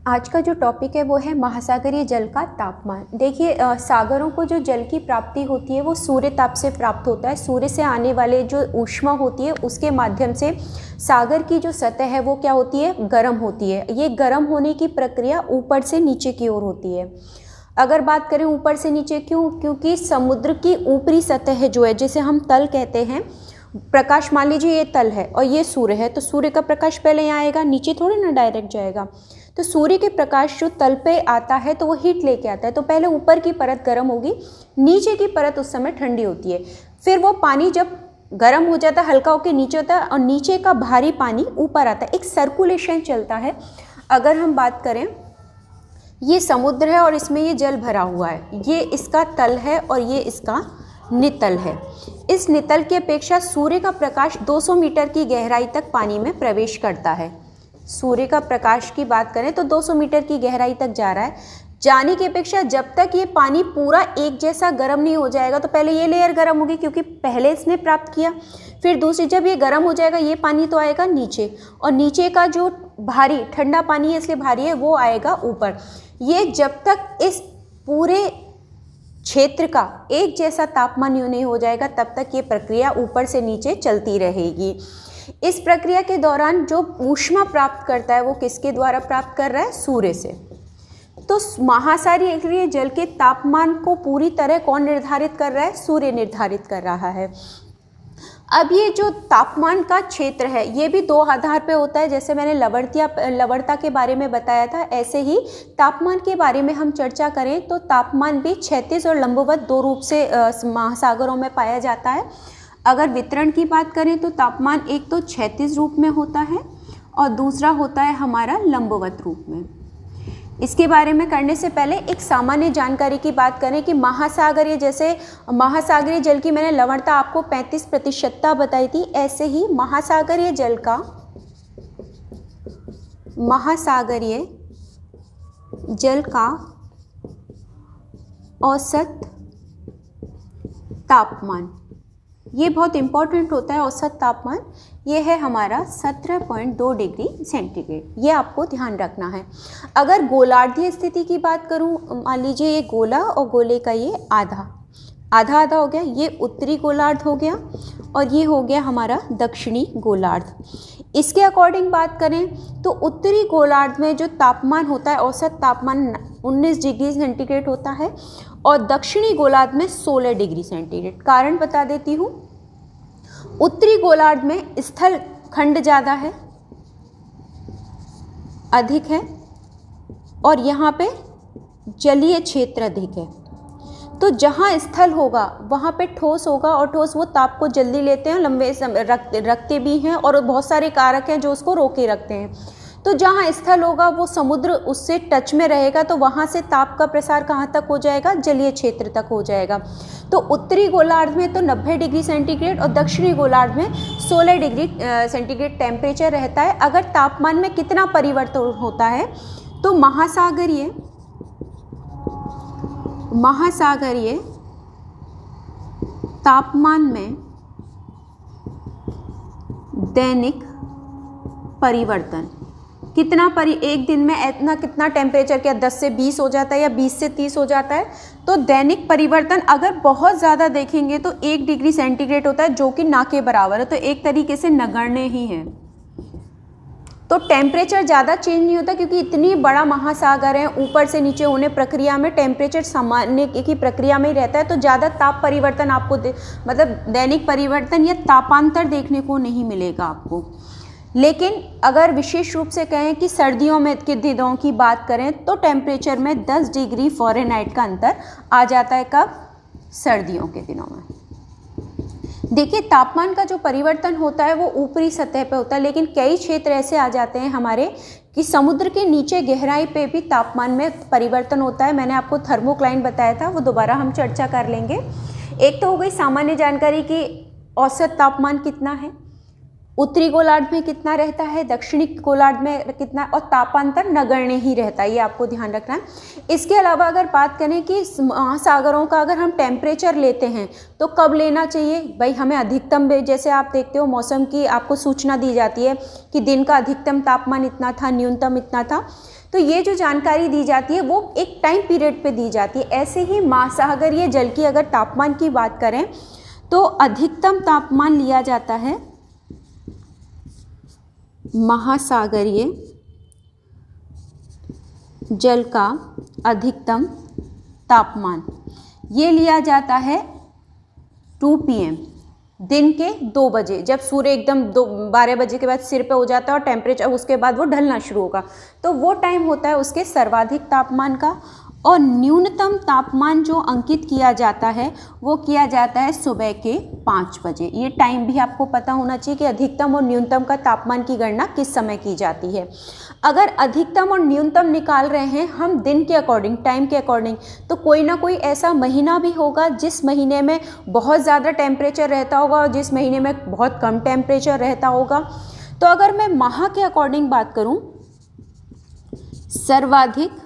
आज का जो टॉपिक है वो है महासागरीय जल का तापमान। देखिए सागरों को जो जल की प्राप्ति होती है वो सूर्य ताप से प्राप्त होता है। सूर्य से आने वाले जो ऊष्मा होती है उसके माध्यम से सागर की जो सतह है वो क्या होती है, गर्म होती है। ये गर्म होने की प्रक्रिया ऊपर से नीचे की ओर होती है। अगर बात करें ऊपर से नीचे, क्योंकि समुद्र की ऊपरी सतह जो है जिसे हम तल कहते हैं, प्रकाश मान लीजिए ये तल है और ये सूर्य है, तो सूर्य का प्रकाश पहले यहाँ आएगा, नीचे थोड़ी ना डायरेक्ट जाएगा। तो सूर्य के प्रकाश जो तल पे आता है तो वो हीट लेके आता है। तो पहले ऊपर की परत गर्म होगी, नीचे की परत उस समय ठंडी होती है। फिर वो पानी जब गर्म हो जाता है हल्का होकर नीचे होता है और नीचे का भारी पानी ऊपर आता है, एक सर्कुलेशन चलता है। अगर हम बात करें, ये समुद्र है और इसमें ये जल भरा हुआ है, ये इसका तल है और ये इसका नितल है। इस नितल की अपेक्षा सूर्य का प्रकाश 200 मीटर की गहराई तक पानी में प्रवेश करता है। सूर्य का प्रकाश की बात करें तो 200 मीटर की गहराई तक जा रहा है। जाने की अपेक्षा जब तक ये पानी पूरा एक जैसा गर्म नहीं हो जाएगा, तो पहले ये लेयर गर्म होगी क्योंकि पहले इसने प्राप्त किया, फिर दूसरी जब ये गर्म हो जाएगा ये पानी तो आएगा नीचे, और नीचे का जो भारी ठंडा पानी है इसलिए भारी है वो आएगा ऊपर। ये जब तक इस पूरे क्षेत्र का एक जैसा तापमान नहीं हो जाएगा तब तक ये प्रक्रिया ऊपर से नीचे चलती रहेगी। इस प्रक्रिया के दौरान जो ऊष्मा प्राप्त करता है वो किसके द्वारा प्राप्त कर रहा है, सूर्य से। तो महासागरीय जल के तापमान को पूरी तरह कौन निर्धारित कर रहा है, सूर्य निर्धारित कर रहा है। अब ये जो तापमान का क्षेत्र है ये भी दो आधार पे होता है। जैसे मैंने लवणता के बारे में बताया था, ऐसे ही तापमान के बारे में हम चर्चा करें तो तापमान भी क्षैतिज और लंबवत दो रूप से महासागरों में पाया जाता है। अगर वितरण की बात करें तो तापमान एक तो क्षैतिज रूप में होता है और दूसरा होता है हमारा लंबवत रूप में। इसके बारे में करने से पहले एक सामान्य जानकारी की बात करें कि महासागरीय जल की मैंने लवणता आपको 35% बताई थी, ऐसे ही महासागरीय जल का औसत तापमान, ये बहुत इंपॉर्टेंट होता है। औसत तापमान ये है हमारा 17.2 डिग्री सेंटीग्रेड, ये आपको ध्यान रखना है। अगर गोलार्धीय स्थिति की बात करूं, मान लीजिए ये गोला और गोले का ये आधा हो गया, ये उत्तरी गोलार्ध हो गया और ये हो गया हमारा दक्षिणी गोलार्ध। इसके अकॉर्डिंग बात करें तो उत्तरी गोलार्ध में जो तापमान होता है औसत तापमान 19 डिग्री सेंटीग्रेड होता है और दक्षिणी गोलार्ध में 16 डिग्री सेंटीग्रेड। कारण बता देती हूँ, उत्तरी गोलार्ध में स्थल खंड ज़्यादा है, अधिक है, और यहाँ पे जलीय क्षेत्र अधिक है। तो जहाँ स्थल होगा वहाँ पे ठोस होगा और ठोस वो ताप को जल्दी लेते हैं, लंबे समय रखते भी हैं, और बहुत सारे कारक हैं जो उसको रोके रखते हैं। तो जहाँ स्थल होगा वो समुद्र उससे टच में रहेगा, तो वहाँ से ताप का प्रसार कहाँ तक हो जाएगा, जलीय क्षेत्र तक हो जाएगा। तो उत्तरी गोलार्ध में तो 90 डिग्री सेंटीग्रेड और दक्षिणी गोलार्ध में 16 डिग्री सेंटीग्रेड टेम्परेचर रहता है। अगर तापमान में कितना परिवर्तन होता है तो महासागरीय तापमान में दैनिक परिवर्तन एक दिन में इतना कितना टेम्परेचर क्या 10 से 20 हो जाता है या 20 से 30 हो जाता है। तो दैनिक परिवर्तन अगर बहुत ज़्यादा देखेंगे तो 1 डिग्री सेंटीग्रेड होता है, जो कि ना के बराबर है, तो एक तरीके से नगण्य ही है। तो टेम्परेचर ज़्यादा चेंज नहीं होता क्योंकि इतनी बड़ा महासागर है, ऊपर से नीचे होने प्रक्रिया में टेम्परेचर सामान्य की प्रक्रिया में ही रहता है, तो ज़्यादा ताप परिवर्तन आपको मतलब दैनिक परिवर्तन या तापांतर देखने को नहीं मिलेगा आपको। लेकिन अगर विशेष रूप से कहें कि सर्दियों में के दिनों की बात करें तो टेम्परेचर में 10 डिग्री फ़ारेनहाइट का अंतर आ जाता है। कब? सर्दियों के दिनों में। देखिए तापमान का जो परिवर्तन होता है वो ऊपरी सतह पे होता है, लेकिन कई क्षेत्र ऐसे आ जाते हैं हमारे कि समुद्र के नीचे गहराई पे भी तापमान में परिवर्तन होता है। मैंने आपको थर्मोक्लाइन बताया था, वो दोबारा हम चर्चा कर लेंगे। एक तो हो गई सामान्य जानकारी कि औसत तापमान कितना है, उत्तरी गोलार्ध में कितना रहता है, दक्षिणी गोलार्ध में कितना, और तापांतर नगण्य ही रहता है, ये आपको ध्यान रखना है। इसके अलावा अगर बात करें कि महासागरों का अगर हम टेम्परेचर लेते हैं तो कब लेना चाहिए भाई, हमें अधिकतम, जैसे आप देखते हो मौसम की आपको सूचना दी जाती है कि दिन का अधिकतम तापमान इतना था, न्यूनतम इतना था, तो ये जो जानकारी दी जाती है वो एक टाइम पीरियड पे दी जाती है। ऐसे ही महासागरीय जल की अगर तापमान की बात करें तो अधिकतम तापमान लिया जाता है महासागरीय जल का अधिकतम तापमान, ये लिया जाता है 2 PM, दिन के 2 बजे, जब सूर्य एकदम 12 बजे के बाद सिर पे हो जाता है और टेम्परेचर उसके बाद वो ढलना शुरू होगा, तो वो टाइम होता है उसके सर्वाधिक तापमान का। और न्यूनतम तापमान जो अंकित किया जाता है वो किया जाता है सुबह के 5 बजे। ये टाइम भी आपको पता होना चाहिए कि अधिकतम और न्यूनतम का तापमान की गणना किस समय की जाती है। अगर अधिकतम और न्यूनतम निकाल रहे हैं हम दिन के अकॉर्डिंग, टाइम के अकॉर्डिंग, तो कोई ना कोई ऐसा महीना भी होगा जिस महीने में बहुत ज़्यादा टेम्परेचर रहता होगा और जिस महीने में बहुत कम टेम्परेचर रहता होगा। तो अगर मैं माह के अकॉर्डिंग बात करूं, सर्वाधिक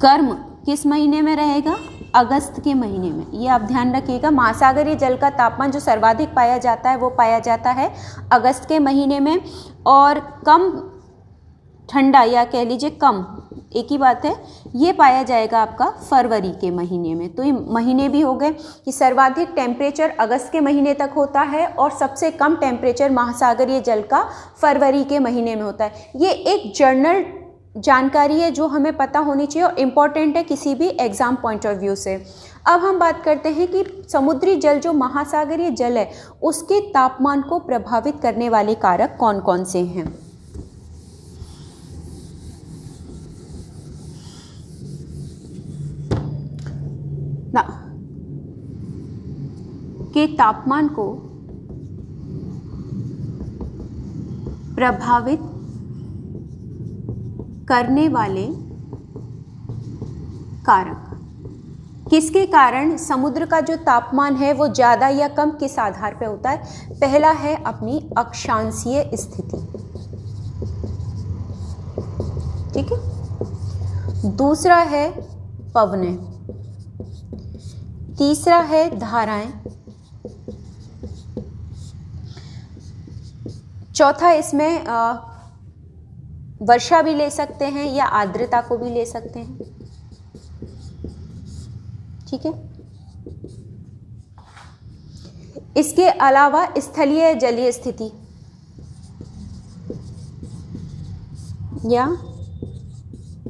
गर्म किस महीने में रहेगा? अगस्त के महीने में। ये आप ध्यान रखिएगा, महासागरीय जल का तापमान जो सर्वाधिक पाया जाता है वो पाया जाता है अगस्त के महीने में, और कम ठंडा या कह लीजिए कम, एक ही बात है, ये पाया जाएगा आपका फरवरी के महीने में। तो ये महीने भी हो गए कि सर्वाधिक टेम्परेचर अगस्त के महीने तक होता है और सबसे कम टेम्परेचर महासागरीय जल का फरवरी के महीने में होता है। ये एक जर्नल जानकारी है जो हमें पता होनी चाहिए और इम्पॉर्टेंट है किसी भी एग्ज़ाम पॉइंट ऑफ व्यू से। अब हम बात करते हैं कि समुद्री जल जो महासागरीय जल है उसके तापमान को प्रभावित करने वाले कारक कौन कौन से हैं। के तापमान को प्रभावित करने वाले कारक, किसके कारण समुद्र का जो तापमान है वो ज़्यादा या कम किस आधार पे होता है? पहला है अपनी अक्षांशीय स्थिति, ठीक है। दूसरा है पवनें, तीसरा है धाराएं, चौथा इसमें वर्षा भी ले सकते हैं या आर्द्रता को भी ले सकते हैं, ठीक है। इसके अलावा स्थलीय जलीय स्थिति या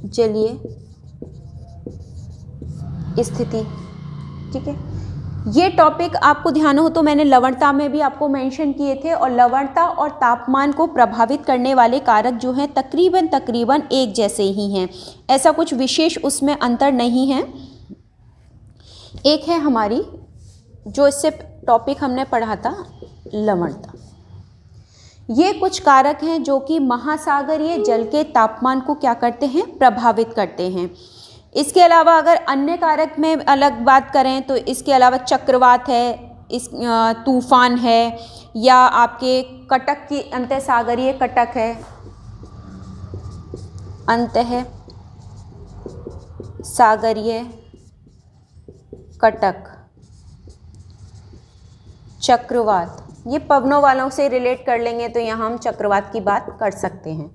जलीय स्थिति, ठीक है। ये टॉपिक आपको ध्यान हो तो मैंने लवणता में भी आपको मेंशन किए थे, और लवणता और तापमान को प्रभावित करने वाले कारक जो हैं तकरीबन एक जैसे ही हैं, ऐसा कुछ विशेष उसमें अंतर नहीं है। एक है हमारी जो इससे टॉपिक हमने पढ़ा था लवणता। ये कुछ कारक हैं जो कि महासागरीय जल के तापमान को क्या करते हैं? प्रभावित करते हैं। इसके अलावा अगर अन्य कारक में अलग बात करें तो इसके अलावा चक्रवात है, इस तूफान है, या आपके कटक की अंतः सागरीय कटक है, अंतः सागरीय कटक, चक्रवात, ये पवनों वालों से रिलेट कर लेंगे तो यहाँ हम चक्रवात की बात कर सकते हैं।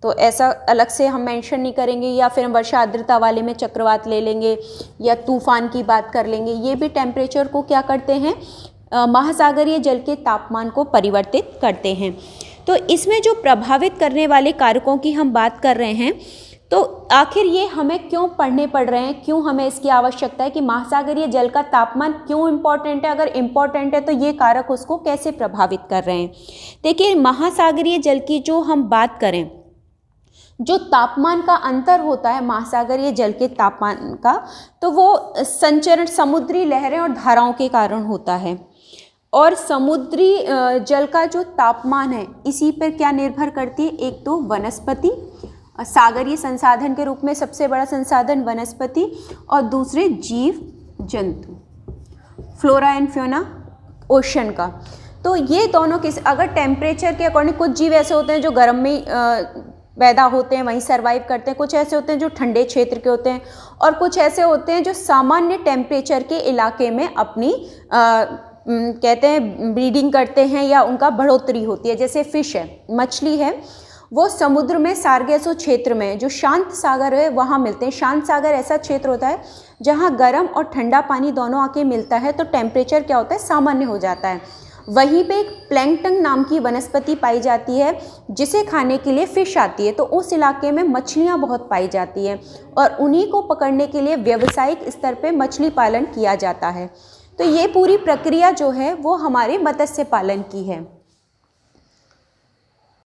तो ऐसा अलग से हम मेंशन नहीं करेंगे, या फिर हम वर्षा आर्द्रता वाले में चक्रवात ले लेंगे या तूफान की बात कर लेंगे। ये भी टेम्परेचर को क्या करते हैं? महासागरीय जल के तापमान को परिवर्तित करते हैं। तो इसमें जो प्रभावित करने वाले कारकों की हम बात कर रहे हैं, तो आखिर ये हमें क्यों पढ़ने पड़ रहे हैं, क्यों हमें इसकी आवश्यकता है कि महासागरीय जल का तापमान क्यों इम्पॉर्टेंट है? अगर इम्पॉर्टेंट है तो ये कारक उसको कैसे प्रभावित कर रहे हैं? देखिए, महासागरीय जल की जो हम बात करें, जो तापमान का अंतर होता है महासागरीय जल के तापमान का, तो वो संचरण, समुद्री लहरें और धाराओं के कारण होता है। और समुद्री जल का जो तापमान है इसी पर क्या निर्भर करती है? एक तो वनस्पति, सागरीय संसाधन के रूप में सबसे बड़ा संसाधन वनस्पति, और दूसरे जीव जंतु, फ्लोरा एंड फ्योना ओशन का। तो ये दोनों किस, अगर टेम्परेचर के अकॉर्डिंग, कुछ जीव ऐसे होते हैं जो गर्म में पैदा होते हैं, वहीं सर्वाइव करते हैं, कुछ ऐसे होते हैं जो ठंडे क्षेत्र के होते हैं, और कुछ ऐसे होते हैं जो सामान्य टेम्परेचर के इलाके में अपनी कहते हैं ब्रीडिंग करते हैं या उनका बढ़ोतरी होती है। जैसे फिश है, मछली है, वो समुद्र में सार्गेसो क्षेत्र में, जो शांत सागर है वहाँ मिलते हैं। शांत सागर ऐसा क्षेत्र होता है जहाँ गर्म और ठंडा पानी दोनों आके मिलता है, तो टेम्परेचर क्या होता है, सामान्य हो जाता है। वहीं पे एक प्लैंकटन नाम की वनस्पति पाई जाती है जिसे खाने के लिए फिश आती है, तो उस इलाके में मछलियाँ बहुत पाई जाती हैं और उन्हीं को पकड़ने के लिए व्यावसायिक स्तर पे मछली पालन किया जाता है। तो ये पूरी प्रक्रिया जो है वो हमारे मत्स्य पालन की है।